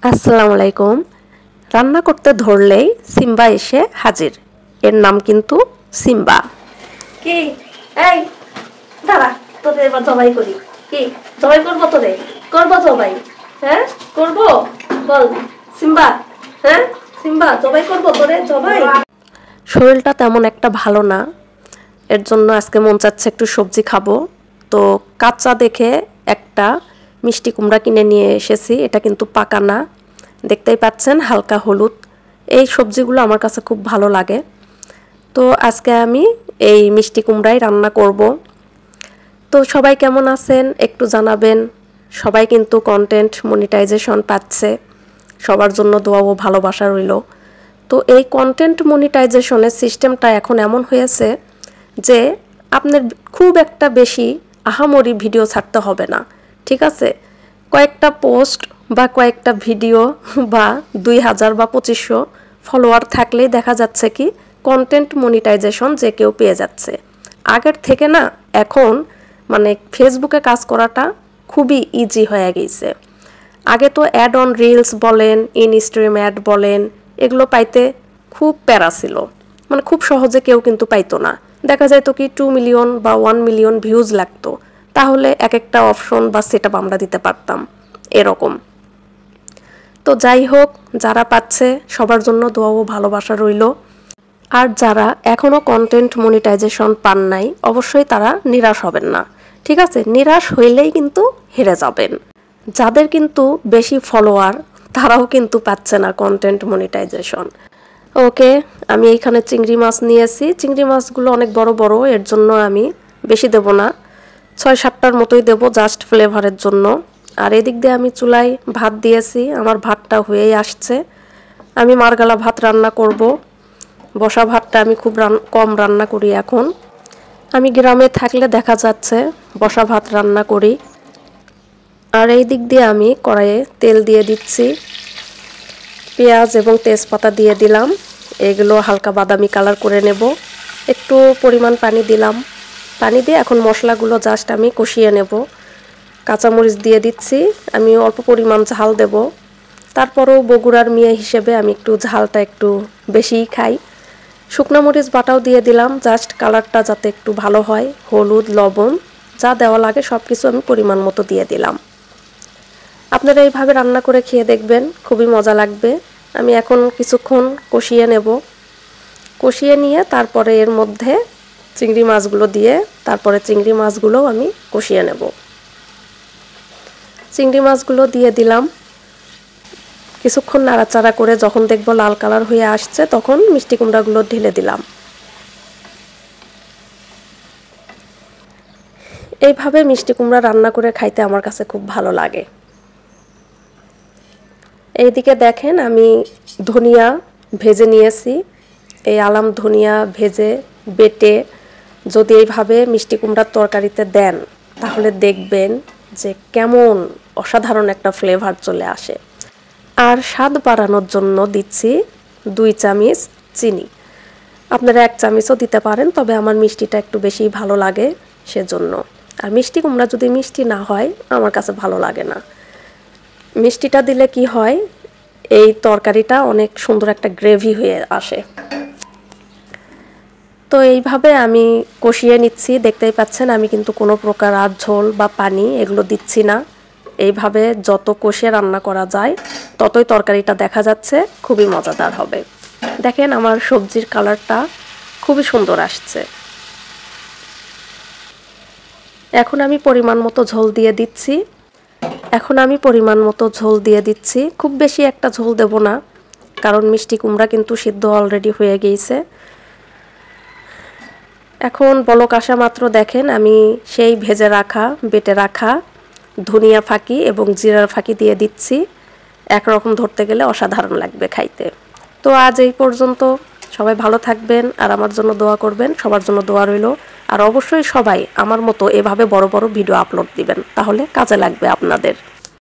আসসালামু আলাইকুম। রান্না করতে ধরলেই সিম্বা এসে হাজির। এর নাম কিন্তু সিম্বা। কি এই দাঁড়া, তোদের এবার জবাই করি। কি জবাই করবো? তোরে করবো জবাই? হ্যাঁ করবো, বল সিম্বা। হ্যাঁ সিম্বা, জবাই করবো তোরে, জবাই। শরীরটা তেমন একটা ভালো না, এর জন্য আজকে মন চাচ্ছে একটু সবজি খাবো। তো কাঁচা দেখে একটা মিষ্টি কুমড়া কিনে নিয়ে এসেছি। এটা কিন্তু পাকা না, দেখতেই পাচ্ছেন হালকা হলুদ। এই সবজিগুলো আমার কাছে খুব ভালো লাগে। তো আজকে আমি এই মিষ্টি কুমড়াই রান্না করব। তো সবাই কেমন আছেন একটু জানাবেন। সবাই কিন্তু কন্টেন্ট মনিটাইজেশন পাচ্ছে, সবার জন্য দোয়া ও ভালোবাসা রইল। তো এই কন্টেন্ট মনিটাইজেশনের সিস্টেমটা এখন এমন হয়েছে যে আপনার খুব একটা বেশি আহামরি ভিডিও ছাড়তে হবে না, ঠিক আছে? কয়েকটা পোস্ট বা কয়েকটা ভিডিও বা 2000 বা 2500 ফলোয়ার থাকলেই দেখা যাচ্ছে কি কন্টেন্ট মনিটাইজেশন যে কেউ পেয়ে যাচ্ছে। আগের থেকে না এখন মানে ফেসবুকে কাজ করাটা খুবই ইজি হয়ে গেছে। আগে তো অ্যাড অন রিলস বলেন, ইনস্ট্রিম অ্যাড বলেন, এগুলো পাইতে খুব প্যারা ছিল। মানে খুব সহজে কেউ কিন্তু পাইতো না। দেখা যায় তো কি 2 মিলিয়ন বা 1 মিলিয়ন ভিউজ লাগতো, তাহলে এক একটা অপশন বা সেটআপ আমরা দিতে পারতাম এরকম। তো যাই হোক, যারা পাচ্ছে সবার জন্য দোয়া ও ভালোবাসা রইল। আর যারা এখনও কন্টেন্ট মনিটাইজেশন পান নাই অবশ্যই তারা নিরাশ হবেন না, ঠিক আছে? নিরাশ হইলেই কিন্তু হেরে যাবেন। যাদের কিন্তু বেশি ফলোয়ার তারাও কিন্তু পাচ্ছে না কন্টেন্ট মনিটাইজেশন। ওকে, আমি এইখানে চিংড়ি মাছ নিয়েছি। চিংড়ি মাছগুলো অনেক বড় বড়, এর জন্য আমি বেশি দেব না, 6-7টার মতোই দেব জাস্ট ফ্লেভারের জন্য। আর এদিক দিয়ে আমি চুলায় ভাত দিয়েছি, আমার ভাতটা হয়েই আসছে। আমি মারগালা ভাত রান্না করব। বসা ভাতটা আমি খুব কম রান্না করি এখন। আমি গ্রামে থাকলে দেখা যাচ্ছে বসা ভাত রান্না করি। আর এই দিক দিয়ে আমি কড়াইয়ে তেল দিয়ে দিচ্ছি, পেঁয়াজ এবং তেজপাতা দিয়ে দিলাম। এগুলো হালকা বাদামি কালার করে নেব। একটু পরিমাণ পানি দিলাম, পানি দিয়ে এখন মশলাগুলো জাস্ট আমি কষিয়ে নেব। কাঁচামরিচ দিয়ে দিচ্ছি, আমি অল্প পরিমাণ ঝাল দেব। তারপরেও বগুড়ার মেয়ে হিসেবে আমি একটু ঝালটা একটু বেশিই খাই। শুকনো মরিচ বাটাও দিয়ে দিলাম, জাস্ট কালারটা যাতে একটু ভালো হয়। হলুদ, লবণ যা দেওয়া লাগে সব কিছু আমি পরিমাণ মতো দিয়ে দিলাম। আপনারা এইভাবে রান্না করে খেয়ে দেখবেন, খুবই মজা লাগবে। আমি এখন কিছুক্ষণ কষিয়ে নেব। কষিয়ে নিয়ে তারপরে এর মধ্যে চিংড়ি মাছগুলো দিয়ে তারপরে চিংড়ি মাছগুলোও আমি কষিয়ে নেব। চিংড়ি মাছগুলো দিয়ে দিলাম, কিছুক্ষণ নাড়াচাড়া করে যখন দেখব লাল কালার হয়ে আসছে তখন মিষ্টি কুমড়াগুলো ঢেলে দিলাম। এইভাবে মিষ্টি কুমড়া রান্না করে খাইতে আমার কাছে খুব ভালো লাগে। এইদিকে দেখেন আমি ধনিয়া ভেজে নিয়েছি। এই আলাম ধনিয়া ভেজে বেটে যদি এইভাবে মিষ্টি কুমড়ার তরকারিতে দেন তাহলে দেখবেন যে কেমন অসাধারণ একটা ফ্লেভার চলে আসে। আর স্বাদ বাড়ানোর জন্য দিচ্ছি 2 চামচ চিনি। আপনারা 1 চামচও দিতে পারেন, তবে আমার মিষ্টিটা একটু বেশি ভালো লাগে সেজন্য। আর মিষ্টি কুমড়া যদি মিষ্টি না হয় আমার কাছে ভালো লাগে না। মিষ্টিটা দিলে কি হয়, এই তরকারিটা অনেক সুন্দর একটা গ্রেভি হয়ে আসে। তো এইভাবে আমি কষিয়ে নিচ্ছি, দেখতেই পাচ্ছেন আমি কিন্তু কোনো প্রকার আর ঝোল বা পানি এগুলো দিচ্ছি না। এইভাবে যত কষিয়ে রান্না করা যায় ততই তরকারিটা দেখা যাচ্ছে খুবই মজাদার হবে। দেখেন আমার সবজির কালারটা খুবই সুন্দর আসছে। এখন আমি পরিমাণ মতো ঝোল দিয়ে দিচ্ছি। খুব বেশি একটা ঝোল দেব না, কারণ মিষ্টি কুমড়া কিন্তু সিদ্ধ অলরেডি হয়ে গিয়েছে। এখন বলক আসা মাত্র দেখেন আমি সেই ভেজে রাখা বেটে রাখা ধনিয়া ফাঁকি এবং জিরার ফাঁকি দিয়ে দিচ্ছি। একরকম ধরতে গেলে অসাধারণ লাগবে খাইতে। তো আজ এই পর্যন্ত, সবাই ভালো থাকবেন আর আমার জন্য দোয়া করবেন। সবার জন্য দোয়া রইল। আর অবশ্যই সবাই আমার মতো এভাবে বড় বড় ভিডিও আপলোড দিবেন, তাহলে কাজে লাগবে আপনাদের।